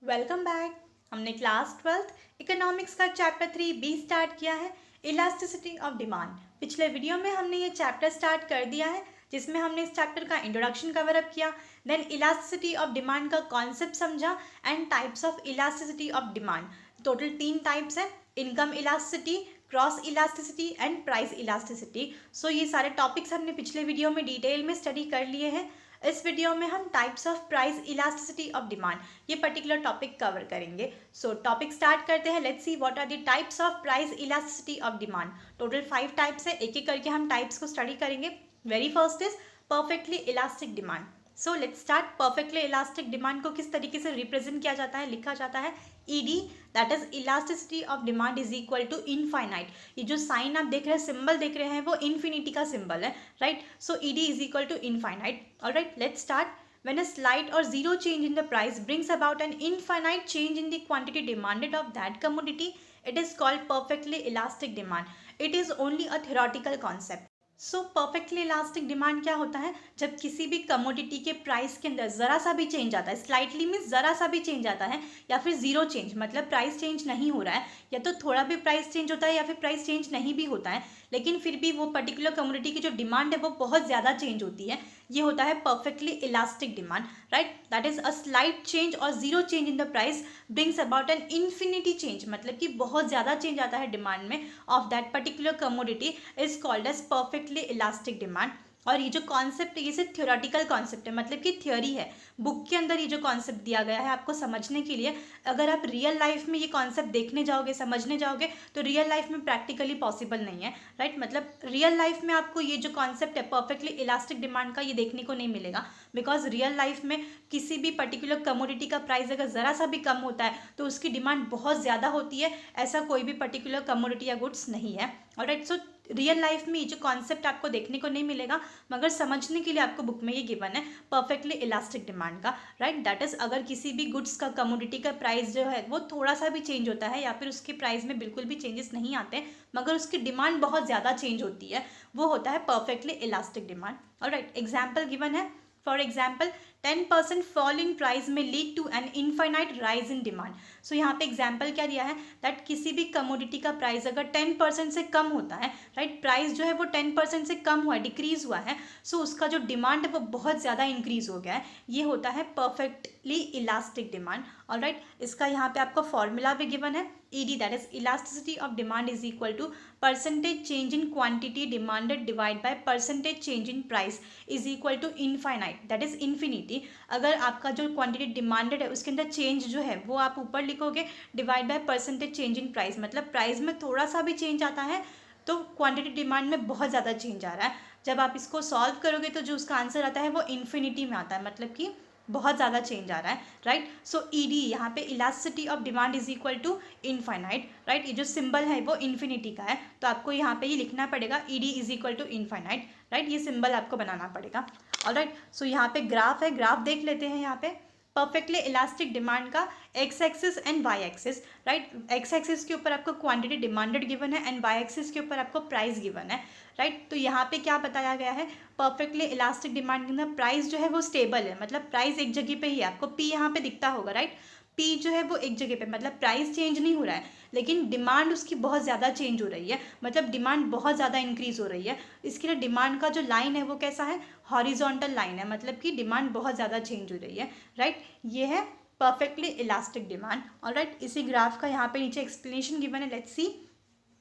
Welcome back. हमने class 12th economics का chapter 3B start किया है, इलास्टिसिटी ऑफ डिमांड। पिछले वीडियो में हमने ये चैप्टर स्टार्ट कर दिया है जिसमें हमने इस चैप्टर का इंट्रोडक्शन कवर अप किया, देन इलास्टिसिटी ऑफ डिमांड का कॉन्सेप्ट समझा and types of elasticity of demand. Total 3 types है, income elasticity, cross elasticity and price elasticity. So ये सारे टॉपिक्स हमने पिछले वीडियो में डिटेल में स्टडी कर लिए हैं। इस वीडियो में हम types of price elasticity of demand ये पर्टिकुलर टॉपिक कवर करेंगे। सो टॉपिक स्टार्ट करते हैं। Let's see what are the types of price elasticity of demand. Total 5 types है, एक एक करके हम टाइप्स को स्टडी करेंगे। Very first is perfectly elastic demand. So let's start. Perfectly elastic demand को किस तरीके से रिप्रेजेंट किया जाता है, लिखा जाता है ED, that is elasticity of demand is equal to infinite. ये जो साइन आप देख रहे हैं, सिंबल देख रहे हैं, वो इन्फिनिटी का सिंबल है, right. So ED is equal to infinite. Alright, let's start. When a slight or zero change in the price brings about an infinite change in the quantity demanded of that commodity, it is called perfectly elastic demand. It is only a theoretical concept. So perfectly elastic demand क्या होता है, जब किसी भी commodity के price के अंदर ज़रा सा भी चेंज आता है, स्लाइटली मीन्स ज़रा सा भी चेंज आता है, या फिर जीरो चेंज मतलब प्राइस चेंज नहीं हो रहा है, या तो थोड़ा भी प्राइस चेंज होता है या फिर प्राइस चेंज नहीं भी होता है, लेकिन फिर भी वो पर्टिकुलर कमोडिटी की जो डिमांड है वो बहुत ज़्यादा चेंज होती है, ये होता है perfectly elastic demand, right. That is a slight change और zero change in the price brings about an infinity change, मतलब कि बहुत ज़्यादा चेंज आता है डिमांड में of that particular commodity is called as perfectly elastic demand. और ये जो कॉन्सेप्ट है ये सिर्फ थियोरेटिकल कॉन्सेप्ट है, मतलब कि थ्योरी है, बुक के अंदर ये जो कॉन्सेप्ट दिया गया है आपको समझने के लिए। अगर आप रियल लाइफ में ये कॉन्सेप्ट देखने जाओगे, समझने जाओगे, तो रियल लाइफ में प्रैक्टिकली पॉसिबल नहीं है, राइट। मतलब रियल लाइफ में आपको ये जो कॉन्सेप्ट है परफेक्टली इलास्टिक डिमांड का, ये देखने को नहीं मिलेगा, बिकॉज रियल लाइफ में किसी भी पर्टिकुलर कमोडिटी का प्राइस अगर ज़रा सा भी कम होता है तो उसकी डिमांड बहुत ज़्यादा होती है, ऐसा कोई भी पर्टिकुलर कमोडिटी या गुड्स नहीं है। ऑलराइट, सो रियल लाइफ में ये जो कॉन्सेप्ट आपको देखने को नहीं मिलेगा, मगर समझने के लिए आपको बुक में ये गिवन है परफेक्टली इलास्टिक डिमांड का, राइट। दैट इज अगर किसी भी गुड्स का कमोडिटी का प्राइस जो है वो थोड़ा सा भी चेंज होता है या फिर उसके प्राइस में बिल्कुल भी चेंजेस नहीं आते मगर उसकी डिमांड बहुत ज़्यादा चेंज होती है, वो होता है perfectly elastic demand. Alright, example given है। For example 10% fall in price में lead to an infinite rise in demand. So यहाँ पे एग्जाम्पल क्या दिया है, दैट किसी भी कमोडिटी का प्राइस अगर 10% से कम होता है, राइट, प्राइस जो है वो 10% से कम हुआ है, डिक्रीज हुआ है, सो उसका जो डिमांड है वो बहुत ज़्यादा इंक्रीज हो गया है, ये होता है परफेक्टली इलास्टिक डिमांड। ऑलराइट, इसका यहाँ पे आपको फॉर्मूला भी गिवन है, ED, that is elasticity of demand is equal to percentage change in quantity demanded divide by percentage change in price is equal to infinite, that is infinity. अगर आपका जो quantity demanded है उसके अंदर change जो है वो आप ऊपर लिखोगे, divide by percentage change in price, मतलब प्राइस में थोड़ा सा भी चेंज आता है तो क्वांटिटी डिमांड में बहुत ज़्यादा चेंज आ रहा है। जब आप इसको सॉल्व करोगे तो जो उसका आंसर आता है वो इन्फिनिटी में आता है, मतलब कि बहुत ज़्यादा चेंज आ रहा है, राइट। सो ED यहाँ पे elasticity of demand is equal to infinite, right. ये जो सिंबल है वो इन्फिनिटी का है, तो आपको यहाँ पे ये लिखना पड़ेगा ED is equal to infinite, right, ये सिंबल आपको बनाना पड़ेगा। ऑलराइट, सो यहाँ पे ग्राफ है, ग्राफ देख लेते हैं। यहाँ पे परफेक्टली इलास्टिक डिमांड का X axis and Y axis, right. X axis के ऊपर आपको क्वांटिटी डिमांडेड गिवन है एंड वाई एक्सिस के ऊपर आपको प्राइस गिवन है, राइट। तो यहाँ पे क्या बताया गया है, परफेक्टली इलास्टिक डिमांड के अंदर प्राइस जो है वो स्टेबल है, मतलब प्राइस एक जगह पे ही है, आपको P यहाँ पे दिखता होगा, राइट। P जो है वो एक जगह पे, मतलब प्राइस चेंज नहीं हो रहा है, लेकिन डिमांड उसकी बहुत ज़्यादा चेंज हो रही है, मतलब डिमांड बहुत ज़्यादा इंक्रीज हो रही है। इसके लिए डिमांड का जो लाइन है वो कैसा है, हॉरिजॉन्टल लाइन है, मतलब कि डिमांड बहुत ज़्यादा चेंज हो रही है, राइट। ये है परफेक्टली इलास्टिक डिमांड। ऑलराइट, इसी ग्राफ का यहाँ पे नीचे एक्सप्लेनेशन गिवन है। Let's see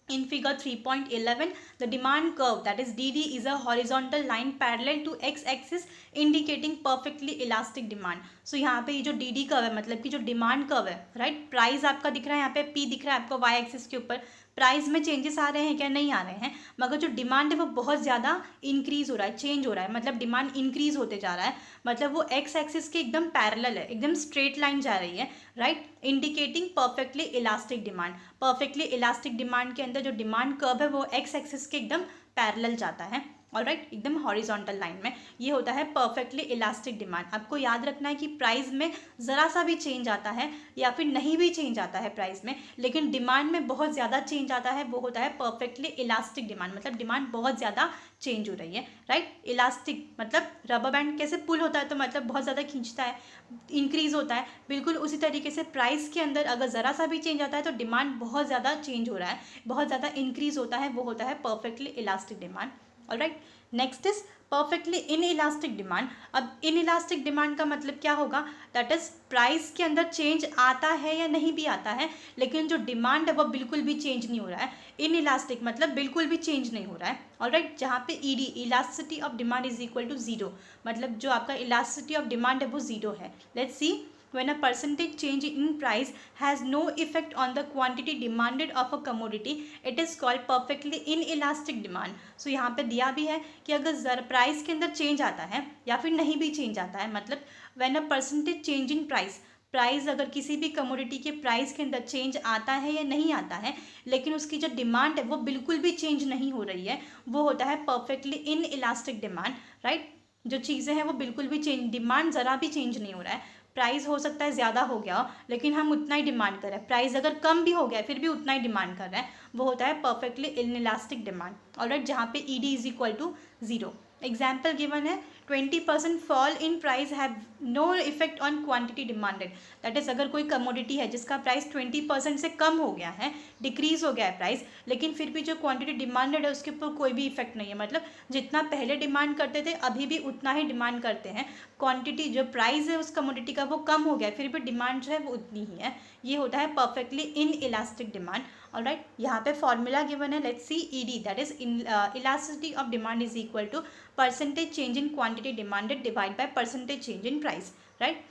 in figure 3.11 the demand curve, that is DD, is a horizontal line parallel to x axis indicating perfectly elastic demand. so यहाँ पे ये जो DD कर्व है, मतलब कि जो डिमांड कर्व है, राइट, प्राइस आपका दिख रहा है, यहाँ पे P दिख रहा है आपको y एक्सिस के ऊपर, प्राइस में चेंजेस आ रहे हैं क्या, नहीं आ रहे हैं, मगर जो डिमांड है वो बहुत ज़्यादा इंक्रीज हो रहा है, चेंज हो रहा है, मतलब डिमांड इंक्रीज होते जा रहा है, मतलब वो एक्स एक्सिस के एकदम पैरेलल है, एकदम स्ट्रेट लाइन जा रही है, right, indicating perfectly elastic demand. Perfectly elastic demand के अंदर जो डिमांड कर्व है वो एक्स एक्सिस के एकदम पैरेलल जाता है। ऑलराइट, एकदम हॉरिजॉन्टल लाइन में। ये होता है परफेक्टली इलास्टिक डिमांड। आपको याद रखना है कि प्राइस में ज़रा सा भी चेंज आता है या फिर नहीं भी चेंज आता है प्राइस में, लेकिन डिमांड में बहुत ज़्यादा चेंज आता है, वो होता है परफेक्टली इलास्टिक डिमांड। मतलब डिमांड बहुत ज़्यादा चेंज हो रही है, राइट। इलास्टिक मतलब रबर बैंड कैसे पुल होता है तो मतलब बहुत ज़्यादा खींचता है, इंक्रीज होता है, बिल्कुल उसी तरीके से प्राइस के अंदर अगर ज़रा सा भी चेंज आता है तो डिमांड बहुत ज़्यादा चेंज हो रहा है, बहुत ज़्यादा इंक्रीज होता है, वो होता है perfectly elastic demand. Alright, next is perfectly inelastic demand. अब इन इलास्टिक डिमांड का मतलब क्या होगा, दैट इज प्राइस के अंदर चेंज आता है या नहीं भी आता है, लेकिन जो डिमांड है वो बिल्कुल भी चेंज नहीं हो रहा है। इन इलास्टिक मतलब बिल्कुल भी चेंज नहीं हो रहा है, ऑलराइट। जहाँ पे ED elasticity of demand is equal to zero, मतलब जो आपका इलास्टिसिटी ऑफ डिमांड है वो जीरो है। Let's C, when a percentage change in price has no effect on the quantity demanded of a commodity, it is called perfectly inelastic demand. So यहाँ पे दिया भी है कि अगर प्राइस के अंदर चेंज आता है या फिर नहीं भी चेंज आता है, मतलब when a percentage change in price अगर किसी भी कमोडिटी के प्राइस के अंदर चेंज आता है या नहीं आता है, लेकिन उसकी जो डिमांड है वो बिल्कुल भी चेंज नहीं हो रही है, वो होता है perfectly inelastic demand, right. जो चीज़ें हैं वो बिल्कुल भी चेंज, डिमांड ज़रा भी चेंज नहीं हो रहा है। प्राइस हो सकता है ज़्यादा हो गया हो लेकिन हम उतना ही डिमांड कर रहे हैं, प्राइस अगर कम भी हो गया फिर भी उतना ही डिमांड कर रहे हैं, वो होता है परफेक्टली इनइलास्टिक डिमांड, ऑलराइट। जहाँ पे ED is equal to zero. Example given है 20% fall in price have no effect on quantity demanded. That is अगर कोई कमोडिटी है जिसका प्राइस 20% से कम हो गया है, डिक्रीज हो गया है प्राइस, लेकिन फिर भी जो क्वांटिटी डिमांडेड है उसके ऊपर कोई भी इफेक्ट नहीं है, मतलब जितना पहले डिमांड करते थे अभी भी उतना ही डिमांड करते हैं, क्वांटिटी जो प्राइस है उस कमोडिटी का वो कम हो गया फिर भी डिमांड जो है वो उतनी ही है, ये होता है perfectly inelastic demand, alright. यहाँ पे फॉर्मूला गिवन है, let's see, ED that is elasticity of demand is equal to percentage change in quantity demanded divide by percentage change in price, right.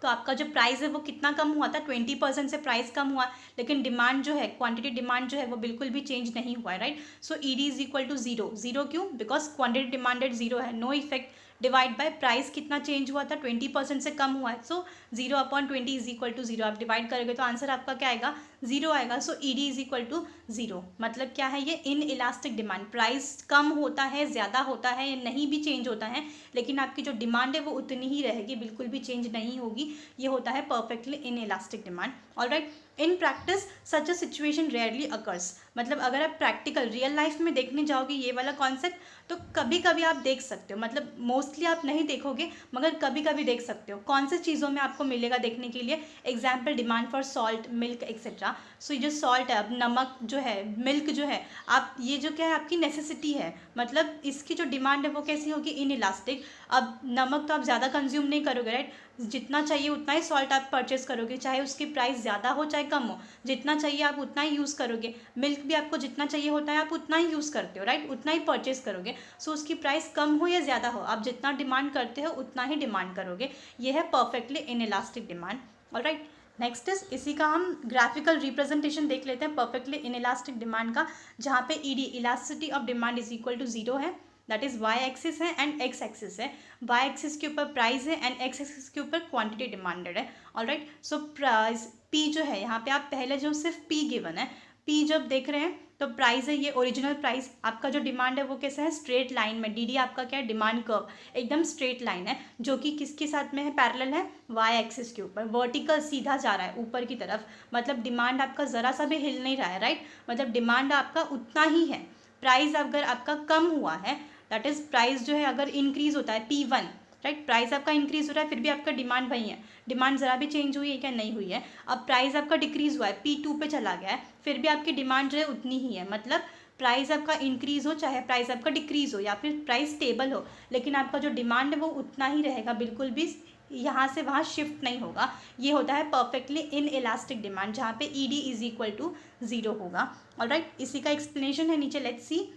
तो आपका जो प्राइस है वो कितना कम हुआ था, 20% से प्राइस कम हुआ, लेकिन डिमांड जो है, क्वांटिटी डिमांड जो है वो बिल्कुल भी चेंज नहीं हुआ है, right. So ED is equal to zero. Zero क्यों, बिकॉज क्वांटिटी डिमांडेड जीरो है, no effect, divide by price कितना चेंज हुआ था, 20% से कम हुआ है, so 0/20 is equal to zero. आप डिवाइड करोगे तो आंसर आपका क्या आएगा, जीरो आएगा। So ED is equal to zero. मतलब क्या है, ये इन इलास्टिक डिमांड, प्राइस कम होता है, ज़्यादा होता है या नहीं भी चेंज होता है, लेकिन आपकी जो डिमांड है वो उतनी ही रहेगी, बिल्कुल भी चेंज नहीं होगी, ये होता है perfectly inelastic demand, alright. In practice such a situation rarely occurs. मतलब अगर आप प्रैक्टिकल रियल लाइफ में देखने जाओगे ये वाला कॉन्सेप्ट तो कभी कभी आप देख सकते हो, मतलब मोस्टली आप नहीं देखोगे मगर कभी कभी देख सकते हो। कौन से चीज़ों में आपको मिलेगा देखने के लिए, example demand for salt, milk etcetera. So ये जो सॉल्ट है, अब नमक जो है, मिल्क जो है, आप ये जो क्या है आपकी नेसेसिटी है, मतलब इसकी जो डिमांड है वो कैसी होगी, इन इलास्टिक। अब नमक तो आप ज़्यादा कंज्यूम नहीं करोगे, राइट, जितना चाहिए उतना ही सॉल्ट आप परचेस करोगे, चाहे उसकी प्राइस ज़्यादा हो चाहे कम हो, जितना चाहिए आप उतना ही यूज़ करोगे। मिल्क भी आपको जितना चाहिए होता है आप उतना ही यूज़ करते हो, राइट, उतना ही परचेस करोगे। सो उसकी प्राइस कम हो या ज़्यादा हो, आप जितना डिमांड करते हो उतना ही डिमांड करोगे, ये है perfectly inelastic demand, alright. Next is, इसी का हम ग्राफिकल रिप्रेजेंटेशन देख लेते हैं परफेक्टली इन इलास्टिक डिमांड का, जहाँ पे ED elasticity of demand is equal to zero है, दैट इज वाई एक्सिस है एंड एक्स एक्सिस है। वाई एक्सिस के ऊपर प्राइस है एंड एक्स एक्सिस के ऊपर क्वांटिटी डिमांडेड है, ऑलराइट। सो प्राइस पी जो है यहाँ पे आप पहले जो सिर्फ पी गिवन है, पी जब देख रहे हैं तो प्राइस है ये ओरिजिनल प्राइस, आपका जो डिमांड है वो कैसा है, स्ट्रेट लाइन में, डी डी आपका क्या है, डिमांड कर्व, एकदम स्ट्रेट लाइन है, जो कि किसके साथ में है, पैरेलल है, वाई एक्सिस के ऊपर, वर्टिकल सीधा जा रहा है ऊपर की तरफ, मतलब डिमांड आपका ज़रा सा भी हिल नहीं रहा है, राइट, मतलब डिमांड आपका उतना ही है। प्राइस अगर आपका कम हुआ है, दैट इज प्राइस जो है अगर इंक्रीज होता है P1, राइट, प्राइस आपका इंक्रीज हो रहा है फिर भी आपका डिमांड वही है, डिमांड ज़रा भी चेंज हुई है क्या, नहीं हुई है। अब प्राइस आपका डिक्रीज हुआ है, P2 पे चला गया है, फिर भी आपकी डिमांड जो है उतनी ही है, मतलब प्राइस आपका इंक्रीज हो चाहे प्राइस आपका डिक्रीज हो या फिर प्राइस स्टेबल हो, लेकिन आपका जो डिमांड है वो उतना ही रहेगा, बिल्कुल भी यहाँ से वहाँ शिफ्ट नहीं होगा, ये होता है परफेक्टली इन इलास्टिक डिमांड, जहाँ पे ED is equal to zero होगा, ऑलराइट। इसी का एक्सप्लेनेशन है नीचे, let's see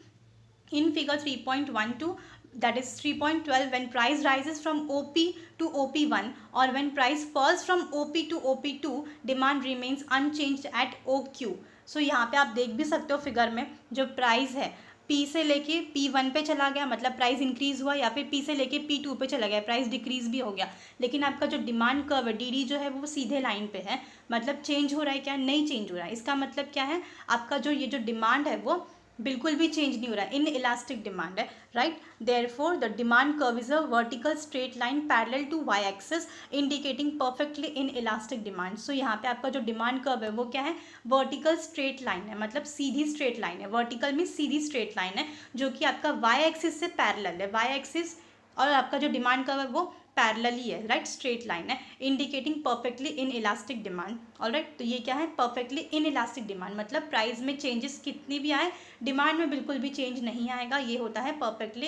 in figure 3.12, that is 3.12, when price rises from OP to OP1 or when price falls from OP to OP2, demand remains unchanged at OQ. So यहाँ पे आप देख भी सकते हो फिगर में, जो प्राइस है P से लेके P1 पे चला गया मतलब प्राइस इंक्रीज हुआ, या फिर P से लेके P2 पे चला गया प्राइस डिक्रीज भी हो गया, लेकिन आपका जो डिमांड कर्व है DD जो है वो सीधे लाइन पे है, मतलब चेंज हो रहा है क्या, नहीं चेंज हो रहा है। इसका मतलब क्या है, आपका जो ये जो डिमांड है वो बिल्कुल भी चेंज नहीं हो रहा है, इन इलास्टिक डिमांड है, right. Therefore the demand curve is a vertical straight line parallel to Y axis indicating perfectly inelastic demand. So यहाँ पे आपका जो डिमांड कर्व है वो क्या है, वर्टिकल स्ट्रेट लाइन है, मतलब सीधी स्ट्रेट लाइन है, वर्टिकल में सीधी स्ट्रेट लाइन है जो कि आपका वाई एक्सिस से पैरेलल है, वाई एक्सिस और आपका जो डिमांड कर्व है वो पैरेलल ही है, राइट, स्ट्रेट लाइन है, indicating perfectly inelastic demand. Alright, तो ये क्या है, परफेक्टली इन इलास्टिक डिमांड, मतलब प्राइस में चेंजेस कितनी भी आए डिमांड में बिल्कुल भी चेंज नहीं आएगा, ये होता है perfectly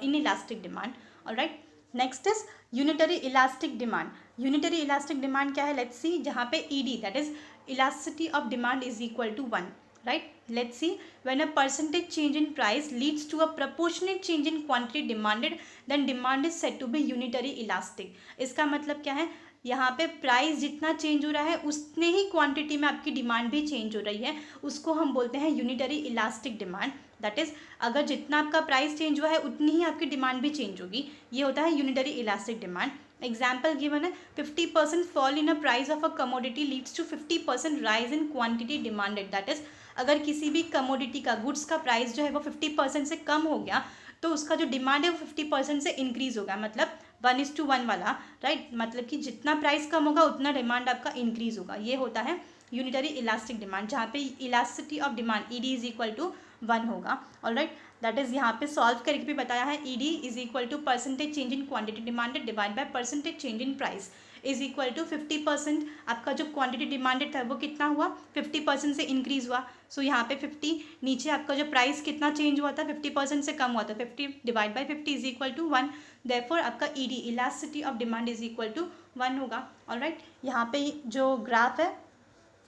inelastic demand. Alright, next is unitary elastic demand. Unitary elastic demand क्या है, लेट्स सी, जहाँ पे ED that is elasticity of demand is equal to 1, right? Let's see, when a percentage change in price leads to a proportionate change in quantity demanded, then demand is said to be unitary elastic. इसका मतलब क्या है, यहाँ पे price जितना change हो रहा है उतने ही क्वांटिटी में आपकी डिमांड भी चेंज हो रही है, उसको हम बोलते हैं unitary elastic demand. That is, अगर जितना आपका प्राइस चेंज हुआ है उतनी ही आपकी डिमांड भी चेंज होगी, ये होता है unitary elastic demand. Example given है, 50% fall in a price of a commodity leads to 50% rise in quantity demanded. That is, अगर किसी भी कमोडिटी का, गुड्स का प्राइस जो है वो 50% से कम हो गया तो उसका जो डिमांड है वो 50% से इंक्रीज होगा, मतलब 1:1 वाला, राइट, मतलब कि जितना प्राइस कम होगा उतना डिमांड आपका इंक्रीज होगा, ये होता है यूनिटरी इलास्टिक डिमांड, जहाँ पे elasticity of demand ED is equal to 1 होगा। ऑलराइट, दैट इज यहाँ पे सॉल्व करके भी बताया है, ED is equal to percentage change in quantity demanded divide by percentage change in price is equal to 50%। आपका जो क्वांटिटी डिमांडेड था वो कितना हुआ, 50% से इंक्रीज हुआ, सो यहाँ पे 50, नीचे आपका जो प्राइस कितना चेंज हुआ था, 50% से कम हुआ था, 50 divide by 50 is equal to 1। Therefore आपका ED elasticity of demand is equal to 1 होगा। ऑलराइट, यहाँ पे जो ग्राफ है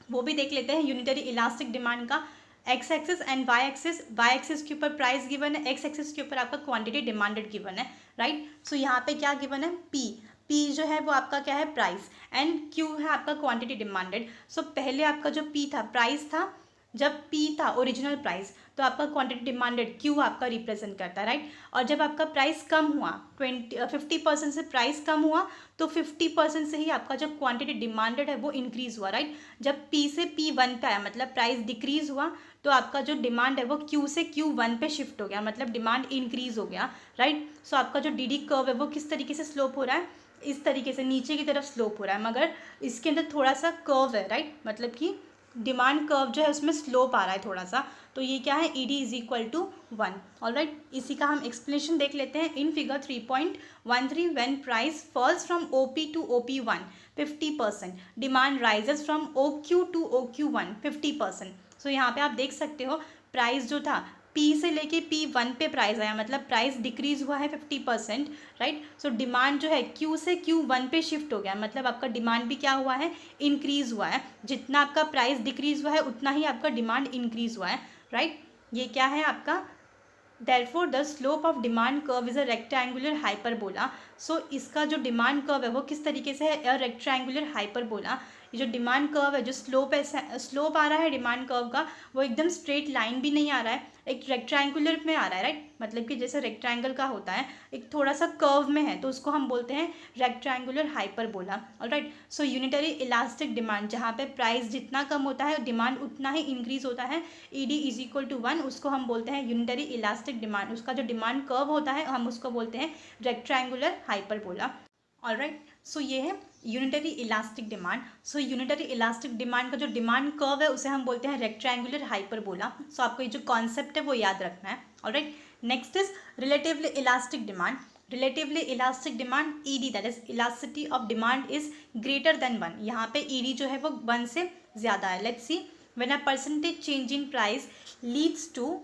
वो भी देख लेते हैं यूनिटरी इलास्टिक डिमांड का, X axis and Y axis. Y axis के ऊपर प्राइस गिवन है, एक्स एक्सिस के ऊपर आपका क्वांटिटी डिमांडेड गिवन है, राइट। सो यहाँ पे क्या गिवन है, पी जो है वो आपका क्या है, प्राइस, एंड क्यू है आपका क्वांटिटी डिमांडेड। सो पहले आपका जो पी था, प्राइस था, जब पी था ओरिजिनल प्राइस तो आपका क्वांटिटी डिमांडेड क्यू आपका रिप्रेजेंट करता है, राइट। और जब आपका प्राइस कम हुआ, 50% से प्राइस कम हुआ तो 50% से ही आपका जो क्वांटिटी डिमांडेड है वो इंक्रीज हुआ, राइट। जब पी से P1 पे आया, मतलब प्राइस डिक्रीज हुआ, तो आपका जो डिमांड है वो क्यू से Q1 पे शिफ्ट हो गया, मतलब डिमांड इंक्रीज हो गया, राइट। सो आपका जो डी कर्व है वो किस तरीके से स्लोप हो रहा है, इस तरीके से नीचे की तरफ स्लोप हो रहा है, मगर इसके अंदर थोड़ा सा कर्व है, राइट, मतलब कि डिमांड कर्व जो है उसमें स्लोप आ रहा है थोड़ा सा, तो ये क्या है, ED is equal to 1। Alright, इसी का हम एक्सप्लेनेशन देख लेते हैं in figure 3.13, when price falls from OP to OP1 50%, demand rises from OQ to OQ1 50%। So यहाँ पे आप देख सकते हो प्राइस जो था P से लेके P1 पे प्राइस आया, मतलब प्राइस डिक्रीज हुआ है 50%, राइट। सो डिमांड जो है Q से Q1 पे शिफ्ट हो गया, मतलब आपका डिमांड भी क्या हुआ है, इंक्रीज हुआ है, जितना आपका प्राइस डिक्रीज हुआ है उतना ही आपका डिमांड इंक्रीज हुआ है, राइट। ये क्या है आपका, therefore the slope of demand curve is a rectangular hyperbola। सो इसका जो डिमांड कर्व है वो किस तरीके से है, रेक्टेंगुलर हाइपरबोला। ये जो डिमांड कर्व है, जो स्लोप है, स्लोप आ रहा है डिमांड कर्व का, वो एकदम स्ट्रेट लाइन भी नहीं आ रहा है, एक रेक्टेंगुलर में आ रहा है, राइट, मतलब कि जैसे रेक्टेंगल का होता है एक थोड़ा सा कर्व में है, तो उसको हम बोलते हैं रेक्टेंगुलर हाइपरबोला। ऑलराइट, सो यूनिटरी इलास्टिक डिमांड, जहाँ पे प्राइस जितना कम होता है डिमांड उतना ही इंक्रीज होता है, ईडी इज इक्वल टू 1, उसको हम बोलते हैं यूनिटरी इलास्टिक डिमांड। उसका जो डिमांड कर्व होता है हम उसको बोलते हैं रेक्टेंगुलर हाइपरबोला। ऑलराइट, सो ये है यूनिटरी इलास्टिक डिमांड। सो यूनिटरी इलास्टिक डिमांड का जो डिमांड कर्व है उसे हम बोलते हैं रेक्टेंगुलर हाइपरबोला। सो आपको ये जो कॉन्सेप्ट है वो याद रखना है। Alright, next is relatively elastic demand. Relatively elastic demand, ED that is elasticity of demand is greater than 1। यहाँ पे ईडी जो है वो 1 से ज़्यादा है। Let's see, when a percentage change in price leads to,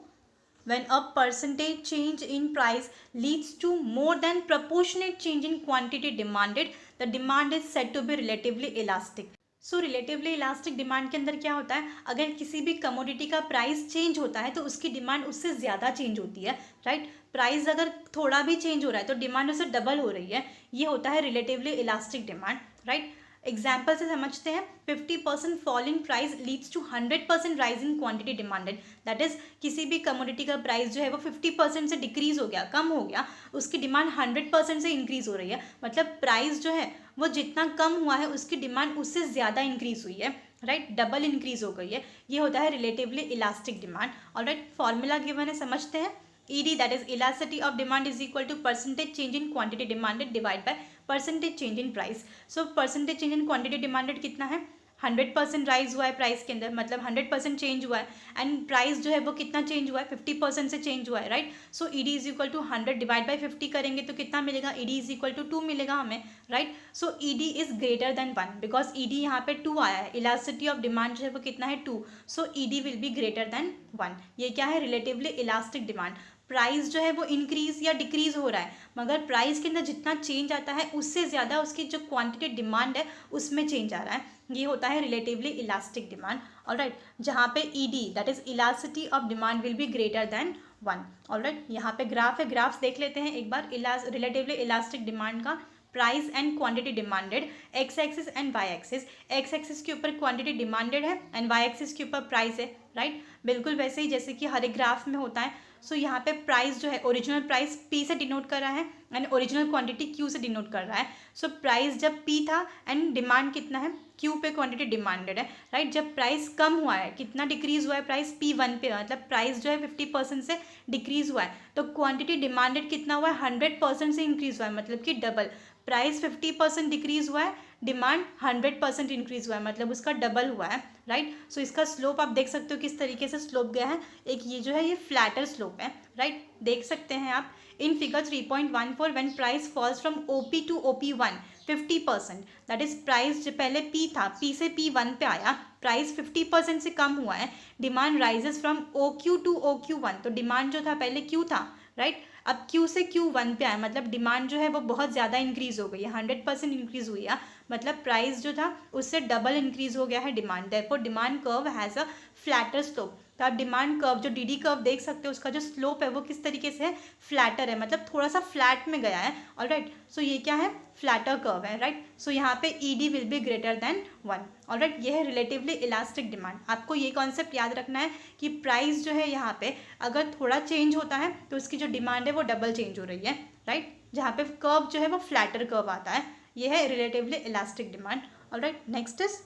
when a percentage change in price leads to more than proportionate change in quantity demanded, the demand is said to be relatively elastic। So relatively elastic demand के अंदर क्या होता है, अगर किसी भी commodity का price change होता है तो उसकी डिमांड उससे ज़्यादा चेंज होती है, राइट। प्राइस अगर थोड़ा भी चेंज हो रहा है तो डिमांड उससे डबल हो रही है, ये होता है relatively elastic demand, right. Example से समझते हैं, 50% fall in price leads to 100% rise in quantity demanded. That is, किसी भी कमोडिटी का प्राइस जो है वो 50% से डिक्रीज हो गया, कम हो गया, उसकी डिमांड 100% से इंक्रीज हो रही है, मतलब प्राइस जो है वो जितना कम हुआ है उसकी डिमांड उससे ज़्यादा इंक्रीज हुई है, राइट, डबल इंक्रीज हो गई है, ये होता है relatively elastic demand. Alright, formula given है, समझते हैं। ED, that is elasticity of demand, is equal to percentage change in quantity demanded divided by percentage change in price. So percentage change in quantity demanded कितना है, 100% rise हुआ है price के अंदर, मतलब 100% चेंज हुआ है, एंड प्राइस जो है वो कितना चेंज हुआ है, 50% से चेंज हुआ है, right. So ED is equal to 100 divide by 50 करेंगे तो कितना मिलेगा, ED इज इक्वल टू 2 मिलेगा हमें, right. So ED is greater than 1 because ED यहाँ पे 2 आया है, इलास्टिसिटी ऑफ डिमांड जो है वो कितना है 2, सो ED will be greater than 1। ये क्या है, रिलेटिवली इलास्टिक डिमांड। प्राइस जो है वो इंक्रीज या डिक्रीज हो रहा है, मगर प्राइस के अंदर जितना चेंज आता है उससे ज़्यादा उसकी जो क्वांटिटी डिमांड है उसमें चेंज आ रहा है, ये होता है रिलेटिवली इलास्टिक डिमांड। ऑलराइट, जहाँ पे ED, that is elasticity of demand, will be greater than 1। Alright, यहाँ पे ग्राफ है, ग्राफ्स देख लेते हैं एक बार रिलेटिवली इलास्टिक डिमांड का। Price and quantity demanded, X axis and Y axis. X axis के ऊपर क्वांटिटी डिमांडेड है एंड वाई एक्सिस के ऊपर प्राइस है, राइट। बिल्कुल वैसे ही जैसे कि हर एक ग्राफ में होता है। सो यहाँ पे प्राइस जो है ओरिजिनल प्राइस P से डिनोट कर रहा है एंड ओरिजिनल क्वांटिटी Q से डिनोट कर रहा है। सो प्राइस जब P था एंड डिमांड कितना है, Q पे क्वांटिटी डिमांडेड है, राइट। जब प्राइस कम हुआ है, कितना डिक्रीज हुआ है प्राइस, P1 पे, मतलब प्राइस जो है 50% से डिक्रीज हुआ है, तो क्वांटिटी डिमांडेड कितना हुआ है, 100% से इंक्रीज हुआ है, मतलब कि डबल। प्राइस 50% डिक्रीज हुआ है, डिमांड 100% इंक्रीज हुआ है, मतलब उसका डबल हुआ है, राइट। सो इसका स्लोप आप देख सकते हो किस तरीके से स्लोप गया है, एक ये जो है ये फ्लैटर स्लोप है, राइट, देख सकते हैं आप in figure 3.14 when price falls from OP to OP1 50%, that is price जो पहले P था, P से P1 पे आया, प्राइस 50% से कम हुआ है, demand rises from OQ to OQ1, तो डिमांड जो था पहले Q था, राइट, अब Q से Q1 पे आया, मतलब डिमांड जो है वो बहुत ज़्यादा इंक्रीज हो गई है, 100% इंक्रीज हुई है, मतलब प्राइस जो था उससे डबल इंक्रीज हो गया है demand, therefore demand curve has a flatter slope. तो आप डिमांड कर्व जो DD कर्व देख सकते हो, उसका जो स्लोप है वो किस तरीके से है, फ्लैटर है, मतलब थोड़ा सा फ्लैट में गया है, ऑलराइट। सो ये क्या है, फ्लैटर कर्व है, राइट। सो यहाँ पे ED will be greater than 1, alright. ये है रिलेटिवली इलास्टिक डिमांड। आपको ये कॉन्सेप्ट याद रखना है कि प्राइस जो है यहाँ पे अगर थोड़ा चेंज होता है तो उसकी जो डिमांड है वो डबल चेंज हो रही है, राइट। जहाँ पे कर्व जो है वो फ्लैटर कर्व आता है, ये है relatively elastic demand. Alright, next is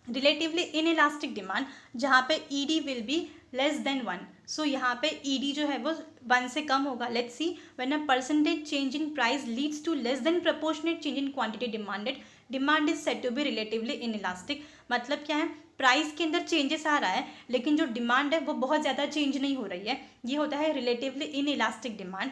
relatively inelastic demand, जहाँ पे ED will be less than 1। सो यहाँ पे ED जो है वो 1 से कम होगा। Let's see, when a percentage change in price leads to less than proportionate change in quantity demanded, demand is said to be relatively inelastic. मतलब क्या है, प्राइस के अंदर चेंजेस आ रहा है लेकिन जो डिमांड है वो बहुत ज़्यादा चेंज नहीं हो रही है, ये होता है रिलेटिवली इनइलास्टिक डिमांड।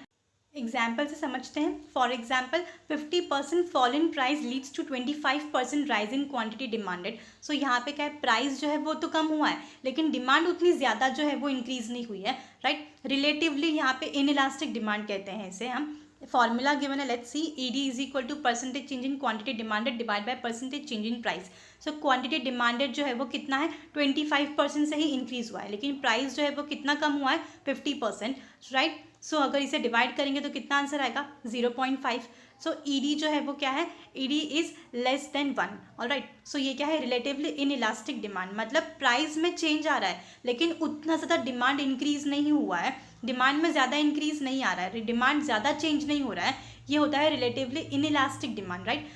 एग्जाम्पल से समझते हैं। For example 50% fall in price leads to 25% rise in quantity demanded. So यहाँ पे क्या है, प्राइस जो है वो तो कम हुआ है लेकिन डिमांड उतनी ज़्यादा जो है वो इंक्रीज नहीं हुई है, राइट। रिलेटिवली यहाँ पे इनइलास्टिक डिमांड कहते हैं इसे हम। फॉर्मूला गिवन है, let's see, ED is equal to percentage change in quantity demanded divide by percentage change in price. So quantity demanded जो है वो कितना है, 25% से ही इंक्रीज हुआ है, लेकिन प्राइस जो है वो कितना कम हुआ है, 50%, राइट। सो अगर इसे डिवाइड करेंगे तो कितना आंसर आएगा, 0.5। सो ED जो है वो क्या है, ED is less than 1, alright. So ये क्या है, रिलेटिवली इनइलास्टिक डिमांड, मतलब प्राइस में चेंज आ रहा है लेकिन उतना ज़्यादा डिमांड इंक्रीज नहीं हुआ है, डिमांड में ज़्यादा इंक्रीज नहीं आ रहा है, डिमांड ज़्यादा चेंज नहीं हो रहा है, ये होता है relatively inelastic demand, right.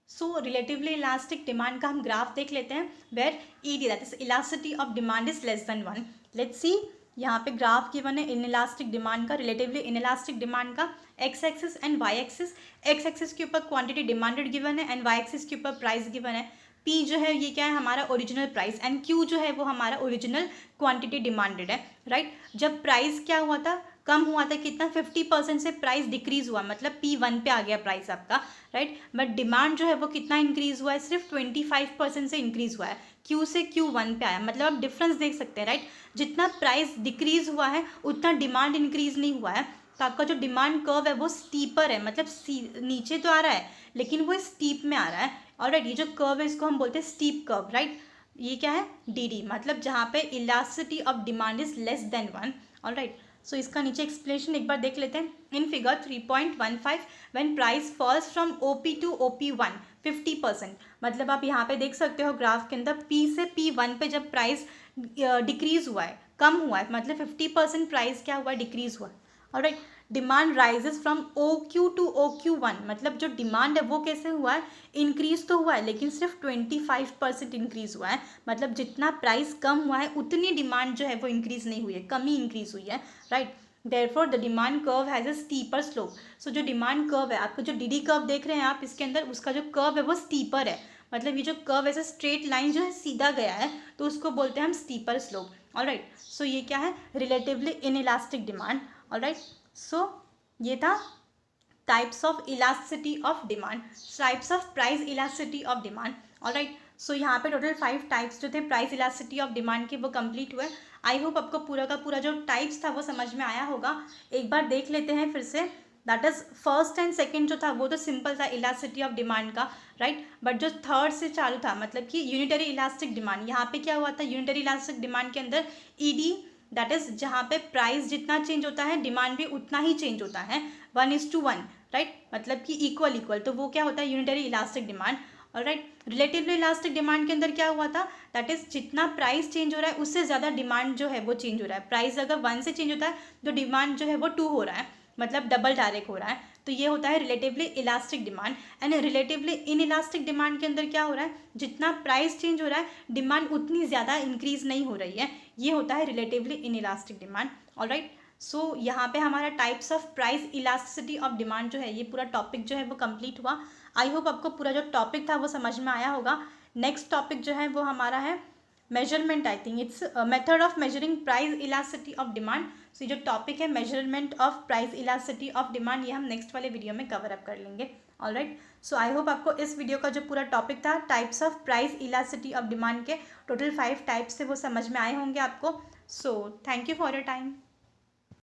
So relatively elastic demand का हम ग्राफ देख लेते हैं, where ED, that is elasticity of demand, is less than 1। Let's see, यहाँ पे ग्राफ गिवन है इनइलास्टिक डिमांड का, रिलेटिवली इनइलास्टिक डिमांड का, X axis and Y axis. X axis के ऊपर क्वांटिटी डिमांडेड गिवन है एंड वाई एक्सिस के ऊपर प्राइस गिवन है। P जो है ये क्या है, हमारा ओरिजिनल प्राइस, एंड Q जो है वो हमारा ओरिजिनल क्वांटिटी डिमांडेड है, राइट। जब प्राइस क्या हुआ था, कम हुआ था, कितना, 50% से प्राइस डिक्रीज हुआ, मतलब P1 पे आ गया प्राइस आपका, राइट। बट डिमांड जो है वो कितना इंक्रीज हुआ है, सिर्फ 25% से इंक्रीज हुआ है, Q से Q1 पे आया, मतलब आप डिफरेंस देख सकते हैं, राइट। जितना प्राइस डिक्रीज हुआ है उतना डिमांड इंक्रीज नहीं हुआ है, तो आपका जो डिमांड कर्व है वो स्टीपर है, मतलब नीचे तो आ रहा है लेकिन वो स्टीप में आ रहा है, ऑलराइट। ये जो कर्व है इसको हम बोलते हैं स्टीप कर्व, राइट। ये क्या है, DD, मतलब जहाँ पे elasticity of demand is less than 1, alright. So इसका नीचे एक्सप्लेनेशन एक बार देख लेते हैं। In figure 3.15 when price falls from OP to OP1 50%, मतलब आप यहाँ पे देख सकते हो ग्राफ के अंदर P से P1 पे जब प्राइस डिक्रीज हुआ है, कम हुआ है, मतलब 50% प्राइस क्या हुआ है, डिक्रीज हुआ है, alright. Demand rises from OQ to OQ1, मतलब जो डिमांड है वो कैसे हुआ है, इंक्रीज तो हुआ है लेकिन सिर्फ 25% इंक्रीज हुआ है, मतलब जितना प्राइस कम हुआ है उतनी डिमांड जो है वो इंक्रीज नहीं हुई है, कम ही इंक्रीज हुई है, right. Therefore the demand curve has a steeper slope. So जो डिमांड कर्व है, आपको जो DD कर्व देख रहे हैं आप इसके अंदर, उसका जो कर्व है वो स्टीपर है, मतलब ये जो कर्व ऐसे स्ट्रेट लाइन जो है सीधा गया है, तो उसको बोलते हैं हम स्टीपर स्लोप, ऑलराइट। सो ये क्या है, relatively inelastic demand, alright. So ये था types of elasticity of demand, types of price elasticity of demand, alright. So यहाँ पे टोटल 5 टाइप्स जो थे प्राइस इलास्टिसिटी ऑफ डिमांड के वो कंप्लीट हुए। आई होप आपको पूरा का पूरा जो टाइप्स था वो समझ में आया होगा। एक बार देख लेते हैं फिर से। That is first and second जो था वो तो सिंपल था इलास्टिसिटी ऑफ डिमांड का, राइट। बट जो थर्ड से चालू था, मतलब कि यूनिटरी इलास्टिक डिमांड, यहाँ पे क्या हुआ था, यूनिटरी इलास्टिक डिमांड के अंदर ED, दैट इज जहाँ पे प्राइस जितना चेंज होता है डिमांड भी उतना ही चेंज होता है, 1:1, राइट, मतलब कि इक्वल, तो वो क्या होता है, unitary elastic demand, alright. Relatively elastic demand के अंदर क्या हुआ था, दैट इज जितना प्राइस चेंज हो रहा है उससे ज़्यादा डिमांड जो है वो चेंज हो रहा है। प्राइस अगर 1 से चेंज होता है तो डिमांड जो है वो 2 हो रहा है, मतलब डबल डायरेक्ट हो रहा है, तो ये होता है relatively elastic demand. And relatively inelastic demand के अंदर क्या हो रहा है, जितना प्राइस चेंज हो रहा है डिमांड उतनी ज़्यादा इंक्रीज नहीं हो रही है, ये होता है relatively inelastic demand, alright. So यहाँ पे हमारा types of price elasticity of demand जो है ये पूरा टॉपिक जो है वो कंप्लीट हुआ। आई होप आपको पूरा जो टॉपिक था वो समझ में आया होगा। नेक्स्ट टॉपिक जो है वो हमारा है measurement, I think it's method of measuring price elasticity of demand. So ये जो टॉपिक है measurement of price elasticity of demand, ये हम नेक्स्ट वाले वीडियो में कवर अप कर लेंगे, ऑलराइट। सो आई होप आपको इस वीडियो का जो पूरा टॉपिक था types of price elasticity of demand के टोटल 5 टाइप्स थे वो समझ में आए होंगे आपको। So thank you for your time.